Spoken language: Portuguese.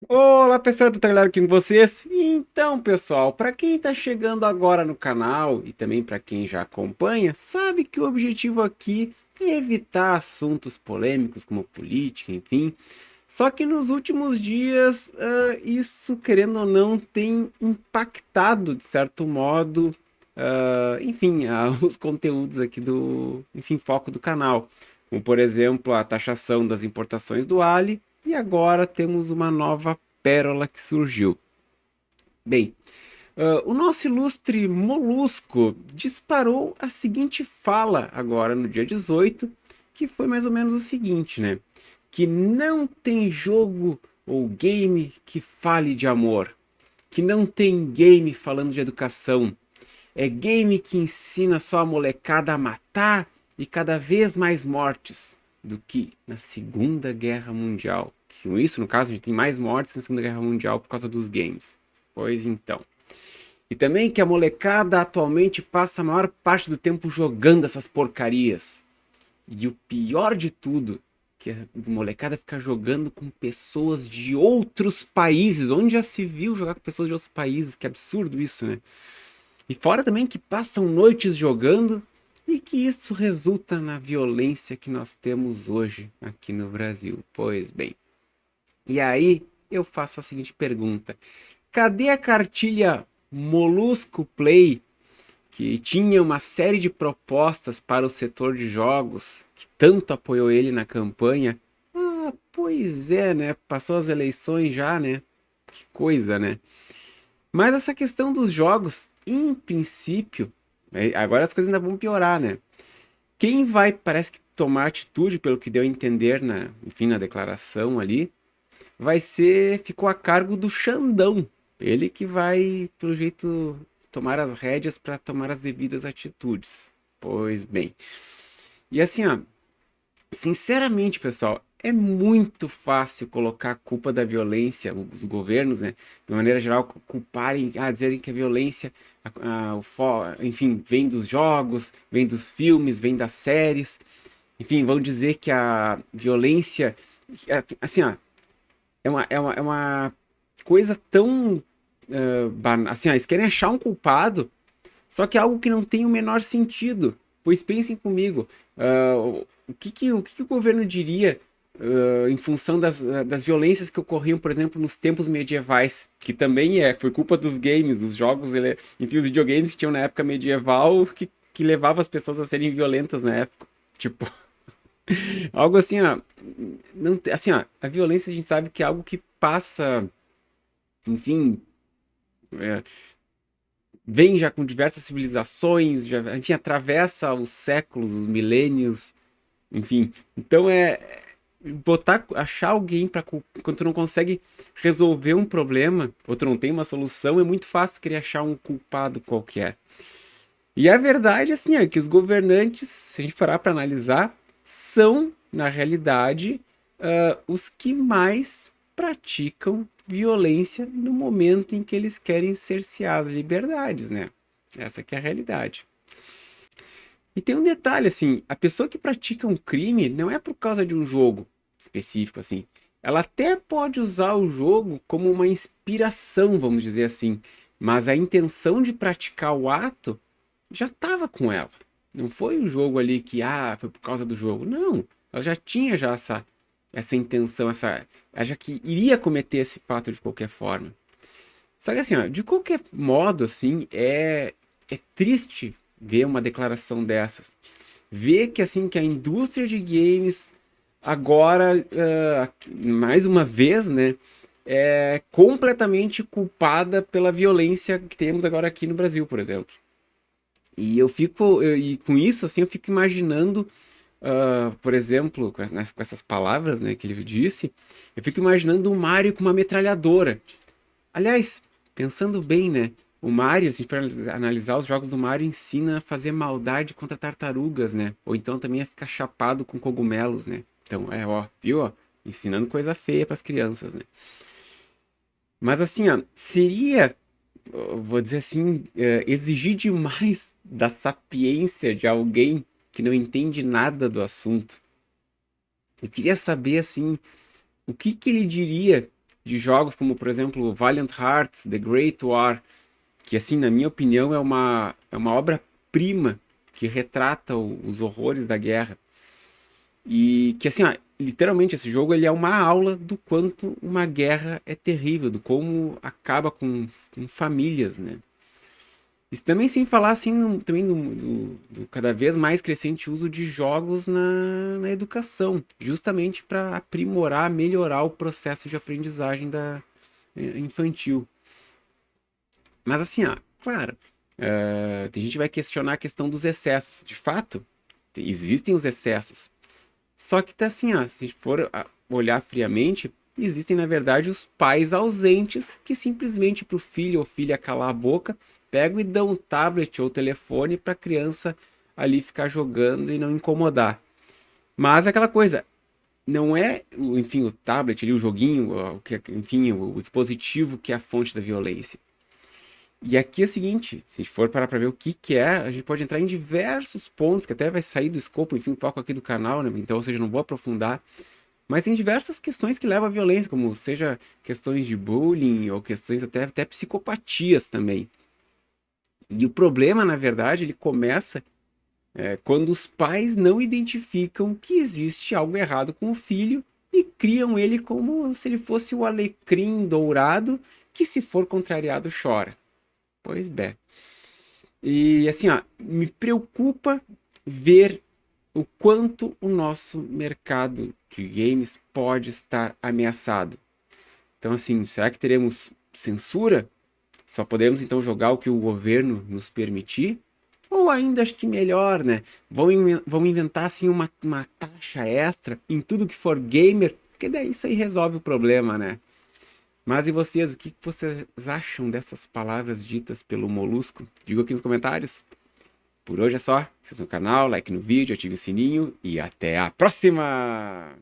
Olá pessoal, tudo claro aqui com vocês? Então pessoal, para quem está chegando agora no canal e também para quem já acompanha, sabe que o objetivo aqui é evitar assuntos polêmicos como política, enfim. Só que nos últimos dias, isso querendo ou não tem impactado de certo modo, enfim, os conteúdos aqui do, enfim, foco do canal. Como por exemplo a taxação das importações do Ali, e agora temos uma nova pérola que surgiu. Bem, o nosso ilustre Molusco disparou a seguinte fala agora no dia 18, que foi mais ou menos o seguinte, né? Que não tem jogo ou game que fale de amor, que não tem game falando de educação, é game que ensina só a molecada a matar e cada vez mais mortes do que na Segunda Guerra Mundial. Com isso, no caso, a gente tem mais mortes que na Segunda Guerra Mundial por causa dos games. Pois então. E também que a molecada atualmente passa a maior parte do tempo jogando essas porcarias. E o pior de tudo, que a molecada fica jogando com pessoas de outros países. Onde já se viu jogar com pessoas de outros países? Que absurdo isso, né? E fora também que passam noites jogando e que isso resulta na violência que nós temos hoje aqui no Brasil. Pois bem. E aí eu faço a seguinte pergunta: cadê a cartilha Molusco Play, que tinha uma série de propostas para o setor de jogos, que tanto apoiou ele na campanha? Ah, pois é, né? Passou as eleições já, né? Que coisa, né? Mas essa questão dos jogos, em princípio, agora as coisas ainda vão piorar, né? Quem vai, parece que tomar atitude, pelo que deu a entender na, enfim, na declaração ali, ficou a cargo do Xandão. Ele que vai, pelo jeito, tomar as rédeas para tomar as devidas atitudes. Pois bem. E assim, ó, sinceramente, pessoal, é muito fácil colocar a culpa da violência, os governos, né, de maneira geral, culparem, dizerem que a violência, enfim, vem dos jogos, vem dos filmes, vem das séries, enfim, vão dizer que a violência, assim, ó, é uma coisa tão, assim, ó, eles querem achar um culpado, só que é algo que não tem o menor sentido. Pois pensem comigo, o que o governo diria em função das violências que ocorriam, por exemplo, nos tempos medievais, que também foi culpa dos games, dos jogos, enfim, os videogames que tinham na época medieval que levava as pessoas a serem violentas na época. Tipo, algo assim, ó, não, assim, ó, a violência a gente sabe que é algo que passa, enfim, é, vem já com diversas civilizações, já, enfim, atravessa os séculos, os milênios, enfim. Então achar alguém para quando tu não consegue resolver um problema, ou tu não tem uma solução, é muito fácil querer achar um culpado qualquer. E a verdade assim é que os governantes, se a gente parar para analisar, são na realidade os que mais praticam violência no momento em que eles querem cercear as liberdades, né? Essa que é a realidade. E tem um detalhe, assim, a pessoa que pratica um crime não é por causa de um jogo específico, assim. Ela até pode usar o jogo como uma inspiração, vamos dizer assim, mas a intenção de praticar o ato já estava com ela. Não foi o jogo ali que, foi por causa do jogo. Não, ela já tinha já essa intenção, ela já que iria cometer esse fato de qualquer forma. Só que assim, ó, de qualquer modo, assim, é triste ver uma declaração dessas. Ver que assim que a indústria de games agora, mais uma vez, né, é completamente culpada pela violência que temos agora aqui no Brasil, por exemplo. E com isso, assim, eu fico imaginando, por exemplo, com essas palavras, né, que ele disse, eu fico imaginando o Mario com uma metralhadora. Aliás, pensando bem, né? O Mario, se a gente for analisar os jogos do Mario, ensina a fazer maldade contra tartarugas, né? Ou então também a ficar chapado com cogumelos, né? Então, ó, viu? Ó, ensinando coisa feia para as crianças, né? Mas assim, ó, seria, vou dizer assim, exigir demais da sapiência de alguém que não entende nada do assunto. Eu queria saber, assim, o que que ele diria de jogos como, por exemplo, Valiant Hearts, The Great War, que, assim, na minha opinião, é uma obra-prima que retrata os horrores da guerra. E que, assim, ó, literalmente, esse jogo ele é uma aula do quanto uma guerra é terrível, do como acaba com famílias, né? Isso também sem falar, assim, também do cada vez mais crescente uso de jogos na educação, justamente para aprimorar, melhorar o processo de aprendizagem infantil. Mas assim, ó, claro, tem gente que vai questionar a questão dos excessos. De fato, existem os excessos. Só que tá assim, ó, se for olhar friamente, existem na verdade os pais ausentes que simplesmente para o filho ou filha calar a boca, pegam e dão um tablet ou telefone para a criança ali ficar jogando e não incomodar. Mas é aquela coisa, não é, enfim, o tablet ali, o joguinho, enfim, o dispositivo que é a fonte da violência. E aqui é o seguinte, se a gente for parar para ver o que que é, a gente pode entrar em diversos pontos, que até vai sair do escopo, enfim, foco aqui do canal, né? Então, ou seja, não vou aprofundar, mas tem diversas questões que levam à violência, como seja questões de bullying ou questões até psicopatias também. E o problema, na verdade, ele começa quando os pais não identificam que existe algo errado com o filho e criam ele como se ele fosse o alecrim dourado que, se for contrariado, chora. Pois bem. E assim, ó, me preocupa ver o quanto o nosso mercado de games pode estar ameaçado. Então, assim, será que teremos censura? Só podemos então jogar o que o governo nos permitir? Ou ainda acho que melhor, né? Vão inventar assim uma taxa extra em tudo que for gamer, porque daí isso aí resolve o problema, né? Mas e vocês, o que vocês acham dessas palavras ditas pelo Molusco? Diga aqui nos comentários. Por hoje é só. Se inscreva no canal, like no vídeo, ative o sininho e até a próxima!